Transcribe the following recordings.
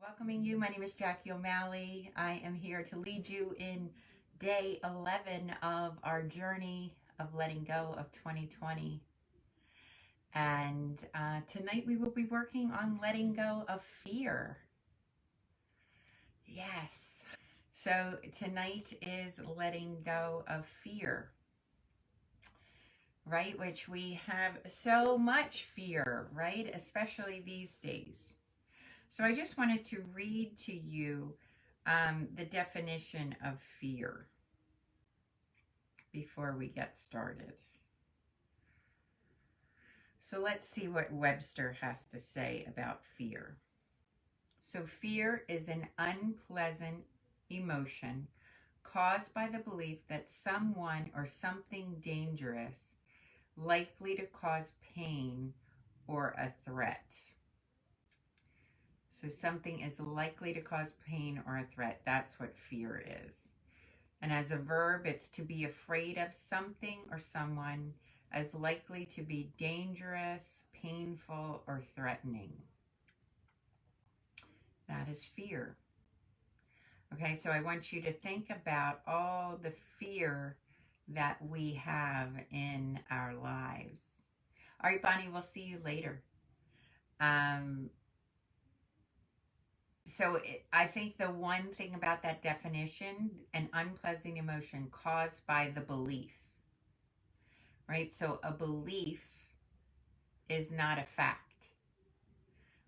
Welcoming you. My name is Jackie O'Malley. I am here to lead you in day 11 of our journey of letting go of 2020. And tonight we will be working on letting go of fear. Yes. So tonight is letting go of fear, right? Which we have so much fear, right? Especially these days. So I just wanted to read to you the definition of fear before we get started. So let's see what Webster has to say about fear. So fear is an unpleasant emotion caused by the belief that someone or something dangerous, likely to cause pain or a threat. So something is likely to cause pain or a threat. That's what fear is. And as a verb, it's to be afraid of something or someone as likely to be dangerous, painful, or threatening. That is fear. Okay, so I want you to think about all the fear that we have in our lives. All right, Bonnie, we'll see you later. So I think the one thing about that definition, an unpleasant emotion caused by the belief, right? So a belief is not a fact.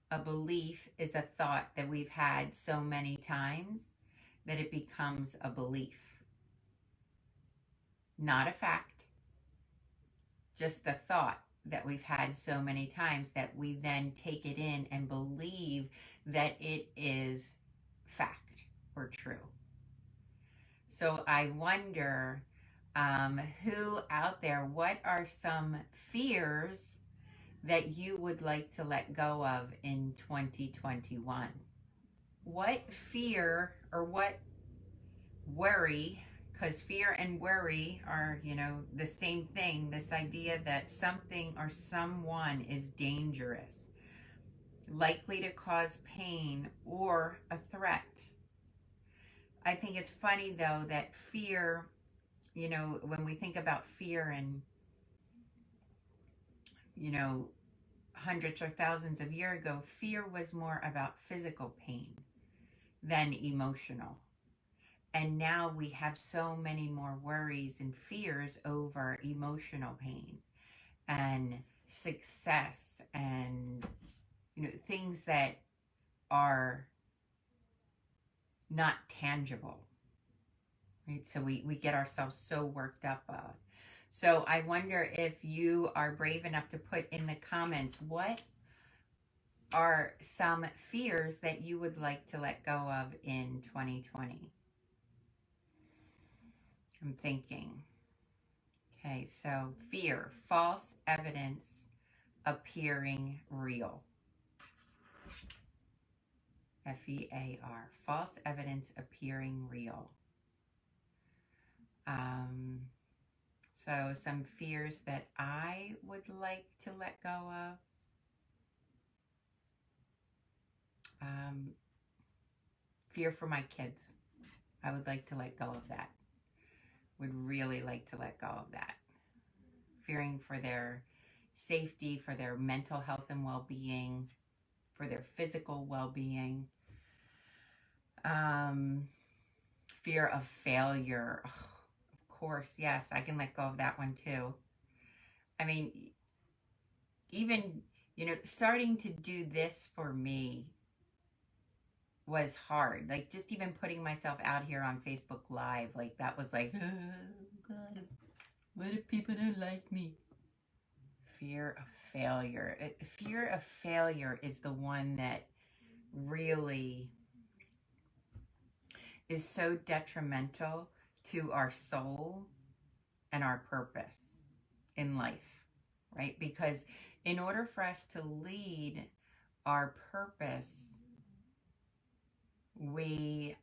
A belief is a thought that we've had so many times that it becomes a belief. Not a fact, just the thought that we've had so many times that we then take it in and believe that it is fact or true. So I wonder who out there, what are some fears that you would like to let go of in 2021? What fear or what worry, because fear and worry are, the same thing, this idea that something or someone is dangerous, likely to cause pain or a threat. I think it's funny, though, that fear, when we think about fear and, hundreds or thousands of years ago, fear was more about physical pain than emotional. And now we have so many more worries and fears over emotional pain and success and, things that are not tangible, right? So we get ourselves so worked up. So I wonder if you are brave enough to put in the comments, what are some fears that you would like to let go of in 2020? I'm thinking. Okay, so fear, false evidence appearing real. F-E-A-R, false evidence appearing real. So some fears that I would like to let go of. Fear for my kids. I would like to let go of that. Would really like to let go of that. Fearing for their safety, for their mental health and well-being, for their physical well-being. Fear of failure. Oh, of course, yes, I can let go of that one too. I mean, even, starting to do this for me was hard. Like, just even putting myself out here on Facebook Live, like, that was like, oh God, what if people don't like me? Fear of failure. Fear of failure is the one that really is so detrimental to our soul and our purpose in life, right? Because in order for us to lead our purpose, we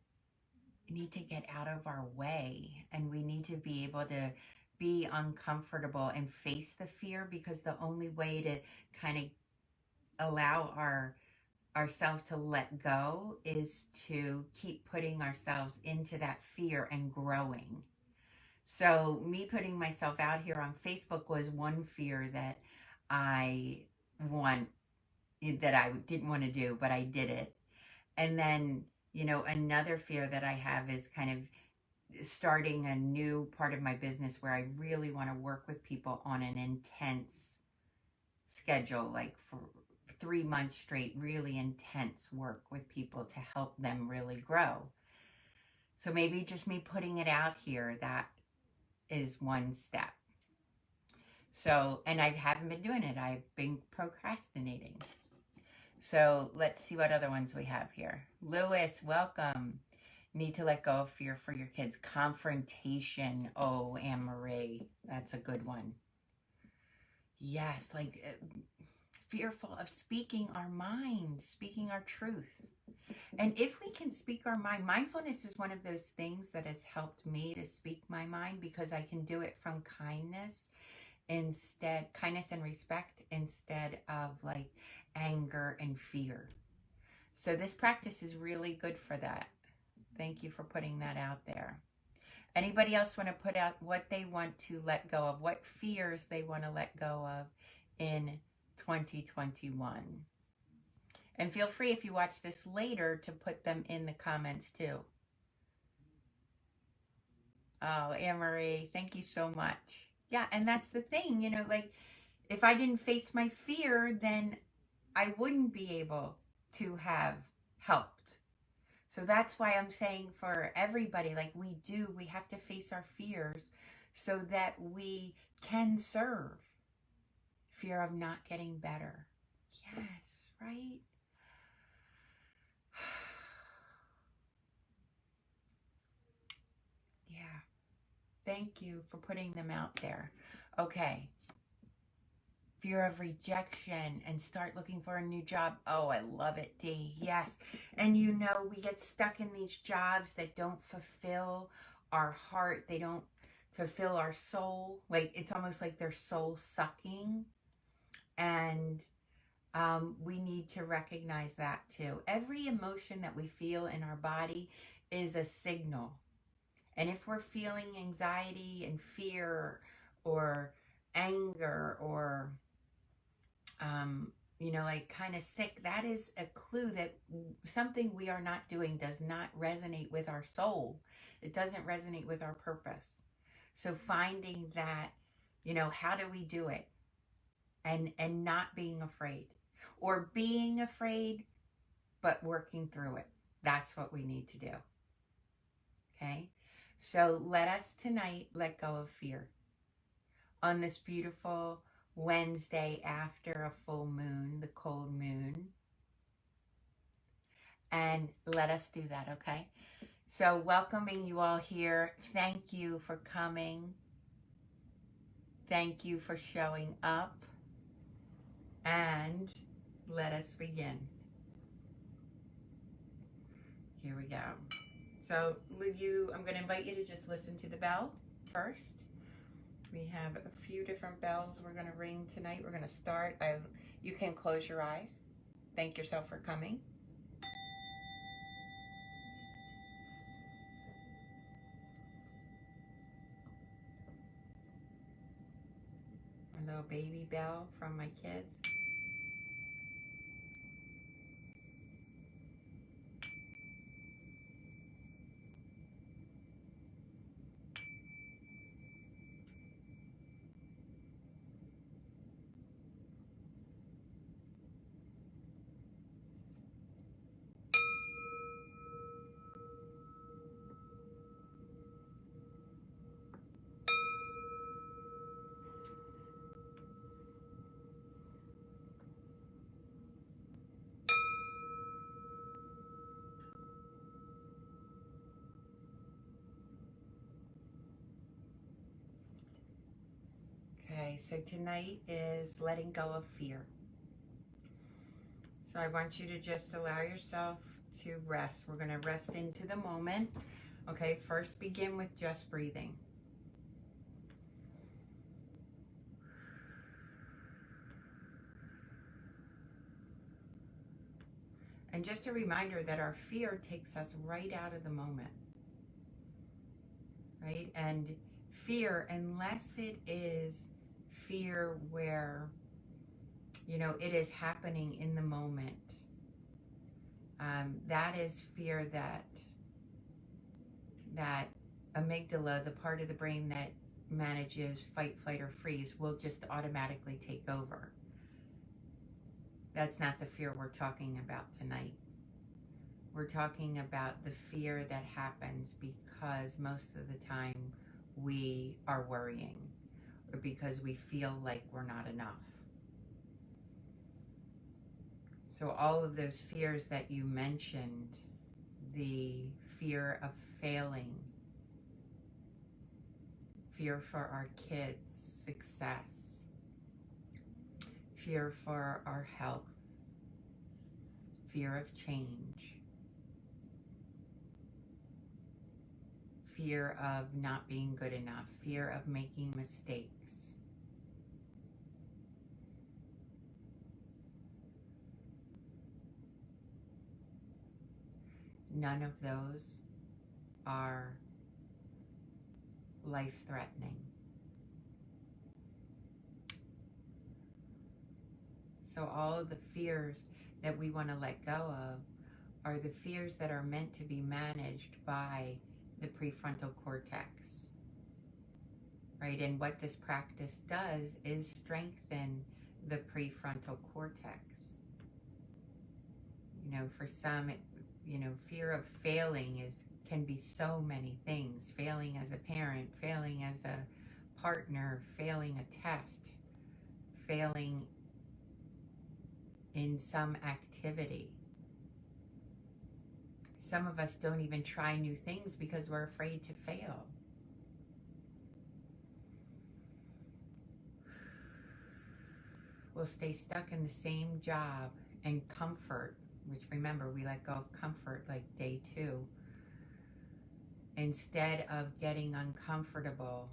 need to get out of our way, and we need to be able to be uncomfortable and face the fear, because the only way to kind of allow ourselves to let go is to keep putting ourselves into that fear and growing. So me putting myself out here on Facebook was one fear that I want, that I didn't want to do, but I did it. And then, another fear that I have is kind of starting a new part of my business where I really want to work with people on an intense schedule, like for 3 months straight, really intense work with people to help them really grow. So maybe just me putting it out here, that is one step. So, and I haven't been doing it. I've been procrastinating. So let's see what other ones we have here. Lewis, welcome. Need to let go of fear for your kids. Confrontation. Oh, Anne-Marie, that's a good one. Yes, like fearful of speaking our mind, speaking our truth. And if we can speak our mind, mindfulness is one of those things that has helped me to speak my mind, because I can do it from kindness and respect, instead of like anger and fear. So this practice is really good for that. Thank you for putting that out there. Anybody else want to put out what they want to let go of, what fears they want to let go of in 2021? And feel free, if you watch this later, to put them in the comments too. Oh, Anne-Marie, thank you so much. Yeah, and that's the thing, like if I didn't face my fear, then I wouldn't be able to have helped. So that's why I'm saying for everybody, like we have to face our fears so that we can serve. Fear of not getting better. Yes, right? Yeah. Thank you for putting them out there. Okay. Fear of rejection and start looking for a new job. Oh, I love it, Dee. Yes. And we get stuck in these jobs that don't fulfill our heart. They don't fulfill our soul. Like it's almost like they're soul sucking. And we need to recognize that too. Every emotion that we feel in our body is a signal. And if we're feeling anxiety and fear or anger or like kind of sick, that is a clue that something we are not doing does not resonate with our soul. It doesn't resonate with our purpose. So finding that, how do we do it? And not being afraid, or being afraid, but working through it. That's what we need to do. Okay? So let us tonight let go of fear on this beautiful Wednesday after a full moon, the cold moon. And let us do that, okay? So welcoming you all here. Thank you for coming. Thank you for showing up. And let us begin. Here we go. So I'm going to invite you to just listen to the bell first. We have a few different bells we're going to ring tonight. We're going to start. You can close your eyes. Thank yourself for coming. A little baby bell from my kids. Okay, so tonight is letting go of fear. So I want you to just allow yourself to rest. We're going to rest into the moment. Okay, first begin with just breathing. And just a reminder that our fear takes us right out of the moment, right? And fear, unless it is fear where, it is happening in the moment, that is fear that amygdala, the part of the brain that manages fight, flight, or freeze, will just automatically take over. That's not the fear we're talking about tonight. We're talking about the fear that happens because most of the time we are worrying, or because we feel like we're not enough. So all of those fears that you mentioned, the fear of failing, fear for our kids' success, fear for our health, fear of change, fear of not being good enough, fear of making mistakes. None of those are life-threatening. So all of the fears that we want to let go of are the fears that are meant to be managed by the prefrontal cortex, right? And what this practice does is strengthen the prefrontal cortex. For some, fear of failing can be so many things. Failing as a parent, failing as a partner, failing a test, failing in some activity. Some of us don't even try new things because we're afraid to fail. We'll stay stuck in the same job and comfort, which, remember, we let go of comfort like day 2, instead of getting uncomfortable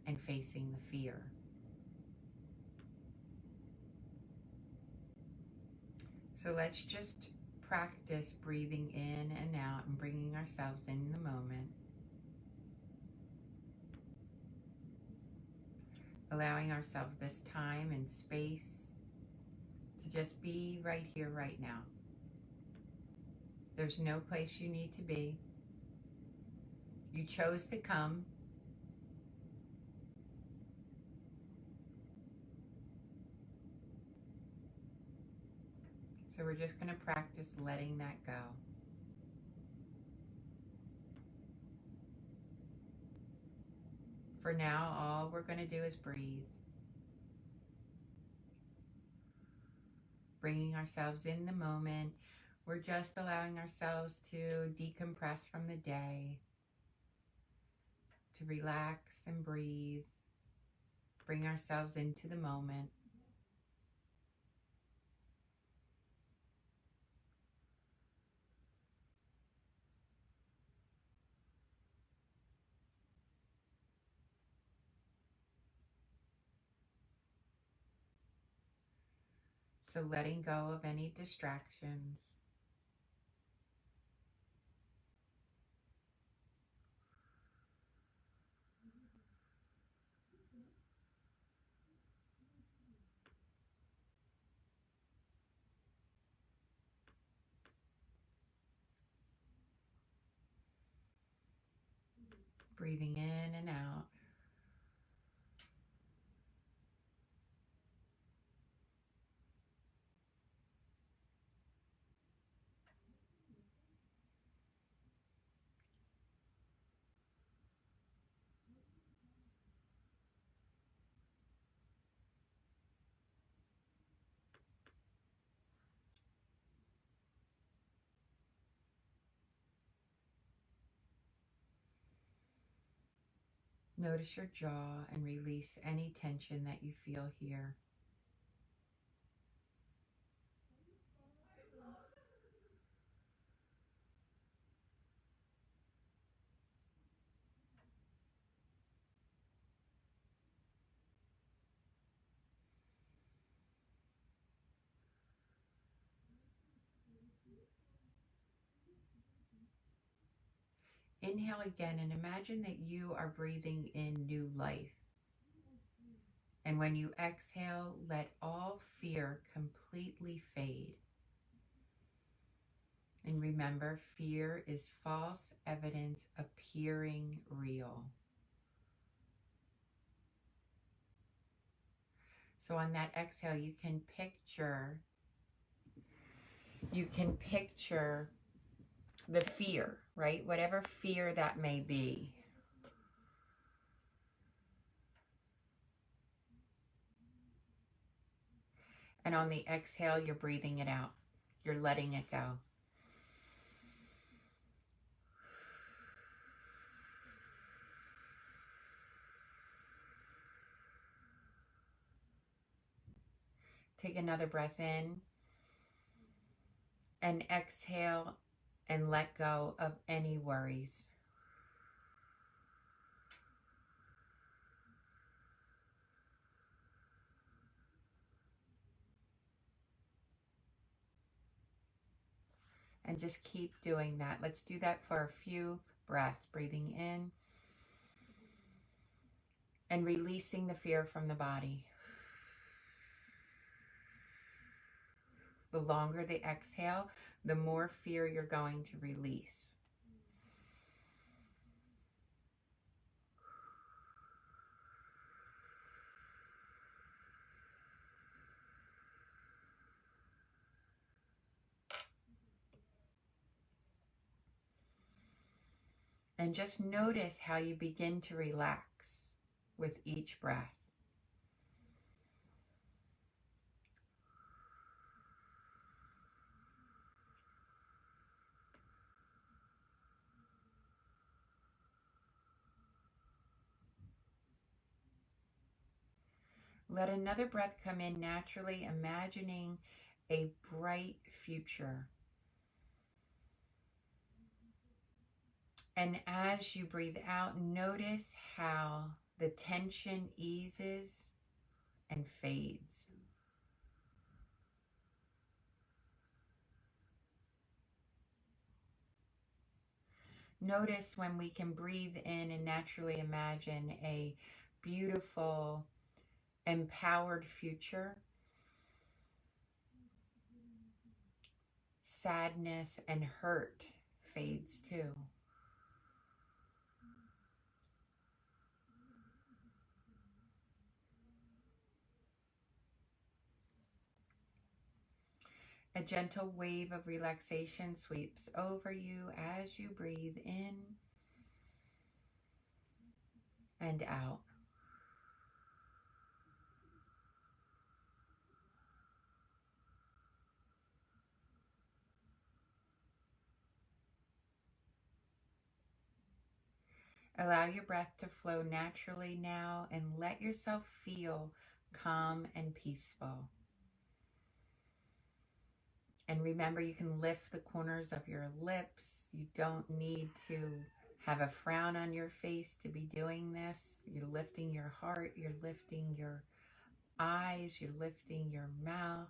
and facing the fear. So let's just practice breathing in and out and bringing ourselves in the moment. Allowing ourselves this time and space to just be right here, right now. There's no place you need to be. You chose to come. So we're just going to practice letting that go. For now, all we're going to do is breathe. Bringing ourselves in the moment. We're just allowing ourselves to decompress from the day, to relax and breathe, bring ourselves into the moment. So letting go of any distractions. Breathing in and out. Notice your jaw and release any tension that you feel here. Inhale again and imagine that you are breathing in new life. And when you exhale, let all fear completely fade. And remember, fear is false evidence appearing real. So on that exhale, you can picture the fear, right? Whatever fear that may be. And on the exhale, you're breathing it out. You're letting it go. Take another breath in and exhale and let go of any worries. And just keep doing that. Let's do that for a few breaths. Breathing in and releasing the fear from the body. The longer the exhale, the more fear you're going to release. And just notice how you begin to relax with each breath. Let another breath come in naturally, imagining a bright future. And as you breathe out, notice how the tension eases and fades. Notice when we can breathe in and naturally imagine a beautiful, empowered future. Sadness and hurt fades too. A gentle wave of relaxation sweeps over you as you breathe in and out. Allow your breath to flow naturally now and let yourself feel calm and peaceful. And remember, you can lift the corners of your lips. You don't need to have a frown on your face to be doing this. You're lifting your heart, you're lifting your eyes, you're lifting your mouth.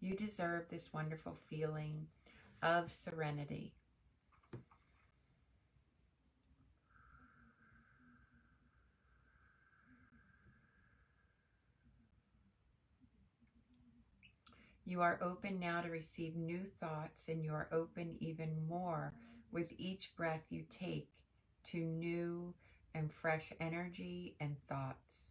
You deserve this wonderful feeling of serenity. You are open now to receive new thoughts, and you are open even more with each breath you take to new and fresh energy and thoughts.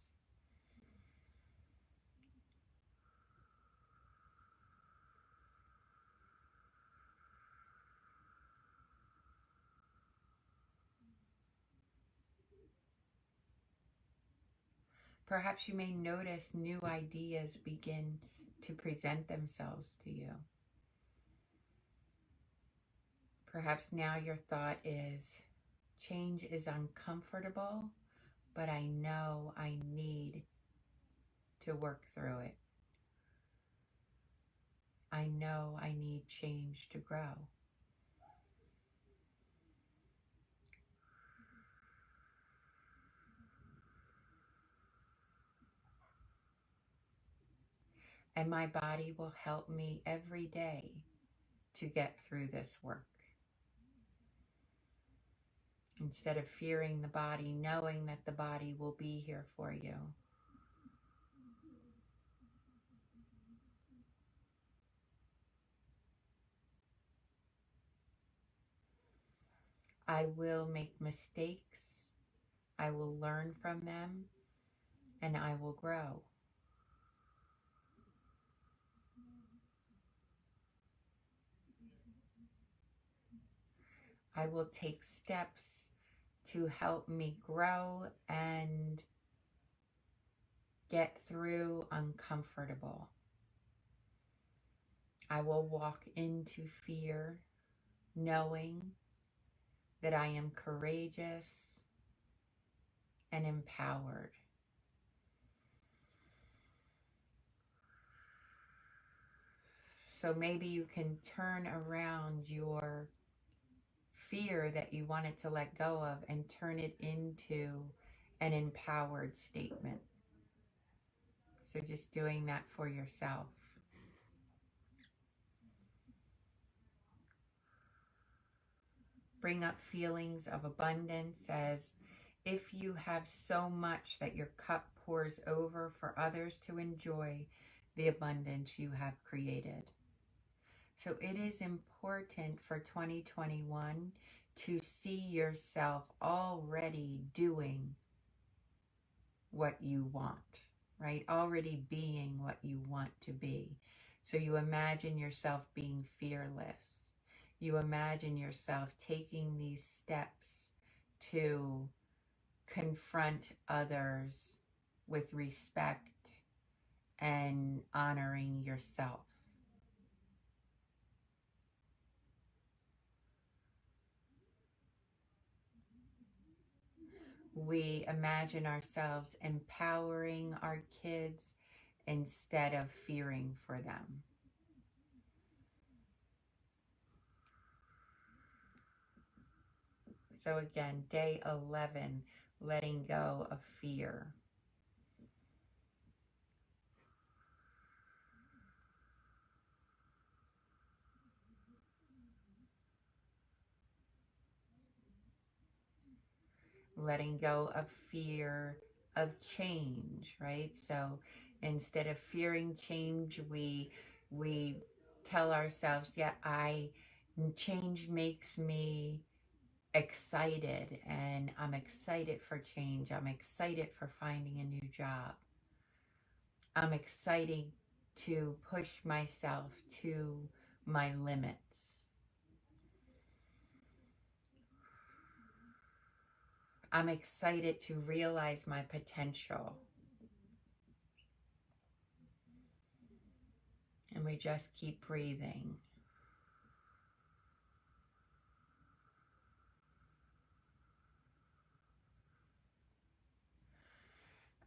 Perhaps you may notice new ideas begin to present themselves to you. Perhaps now your thought is, change is uncomfortable, but I know I need to work through it. I know I need change to grow. And my body will help me every day to get through this work. Instead of fearing the body, knowing that the body will be here for you. I will make mistakes. I will learn from them, and I will grow. I will take steps to help me grow and get through uncomfortable. I will walk into fear knowing that I am courageous and empowered. So maybe you can turn around your fear that you wanted to let go of and turn it into an empowered statement. So just doing that for yourself. Bring up feelings of abundance as if you have so much that your cup pours over for others to enjoy the abundance you have created. So it is important for 2021 to see yourself already doing what you want, right? Already being what you want to be. So you imagine yourself being fearless. You imagine yourself taking these steps to confront others with respect and honoring yourself. We imagine ourselves empowering our kids instead of fearing for them. So again, day 11, letting go of fear. Letting go of fear of change, right? So instead of fearing change, we tell ourselves, yeah, change makes me excited, and I'm excited for change. I'm excited for finding a new job. I'm excited to push myself to my limits. I'm excited to realize my potential. And we just keep breathing.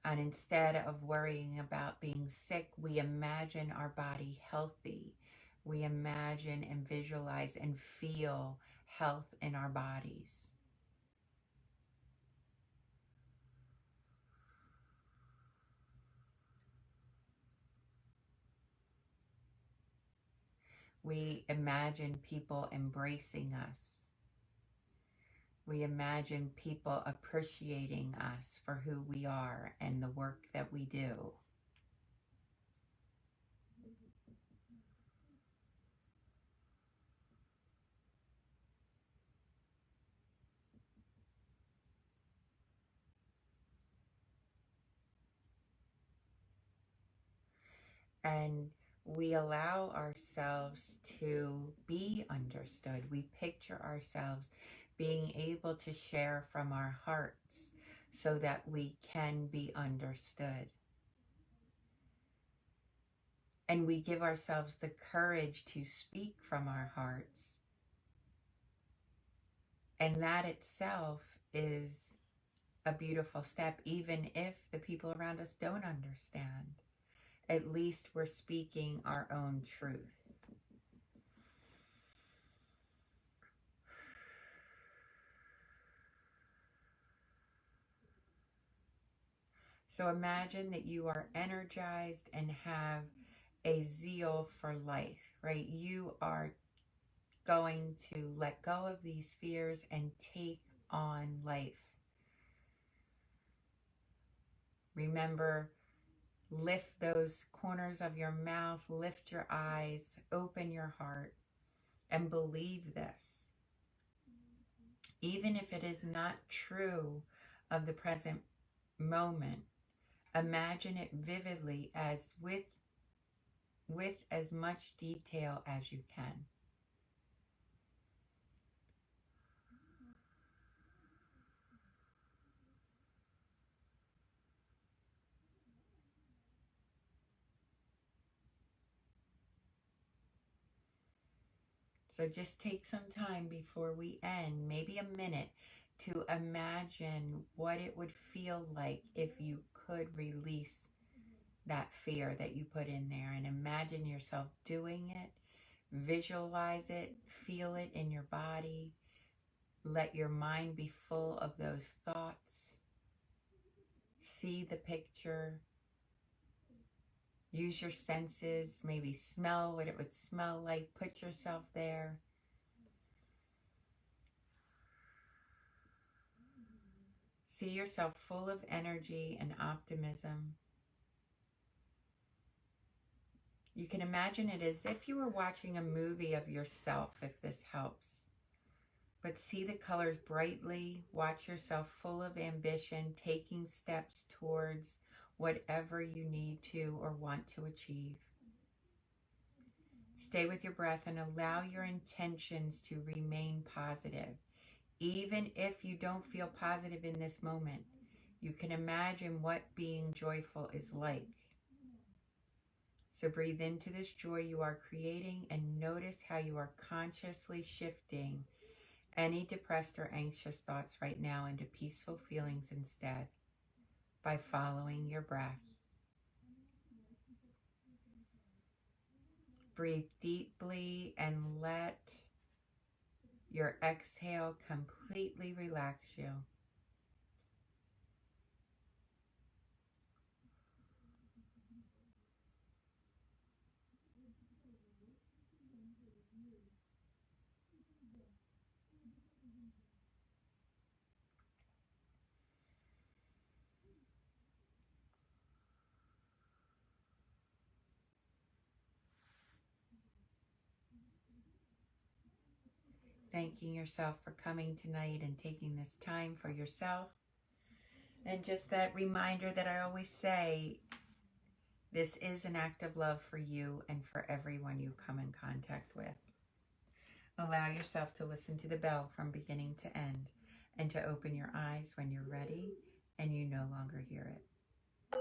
And instead of worrying about being sick, we imagine our body healthy. We imagine and visualize and feel health in our bodies. We imagine people embracing us. We imagine people appreciating us for who we are and the work that we do. And we allow ourselves to be understood. We picture ourselves being able to share from our hearts so that we can be understood. And we give ourselves the courage to speak from our hearts. And that itself is a beautiful step, even if the people around us don't understand. At least we're speaking our own truth. So imagine that you are energized and have a zeal for life, right? You are going to let go of these fears and take on life. Remember, lift those corners of your mouth, lift your eyes, open your heart, and believe this. Even if it is not true of the present moment, imagine it vividly as with as much detail as you can. So just take some time before we end, maybe a minute, to imagine what it would feel like if you could release that fear that you put in there, and imagine yourself doing it, visualize it, feel it in your body, let your mind be full of those thoughts, see the picture, use your senses, maybe smell what it would smell like, put yourself there. See yourself full of energy and optimism. You can imagine it as if you were watching a movie of yourself, if this helps. But see the colors brightly. Watch yourself full of ambition, taking steps towards whatever you need to or want to achieve. Stay with your breath and allow your intentions to remain positive. Even if you don't feel positive in this moment, you can imagine what being joyful is like. So breathe into this joy you are creating and notice how you are consciously shifting any depressed or anxious thoughts right now into peaceful feelings instead by following your breath. Breathe deeply and let your exhale completely relax you. Thanking yourself for coming tonight and taking this time for yourself. And just that reminder that I always say, this is an act of love for you and for everyone you come in contact with. Allow yourself to listen to the bell from beginning to end and to open your eyes when you're ready and you no longer hear it.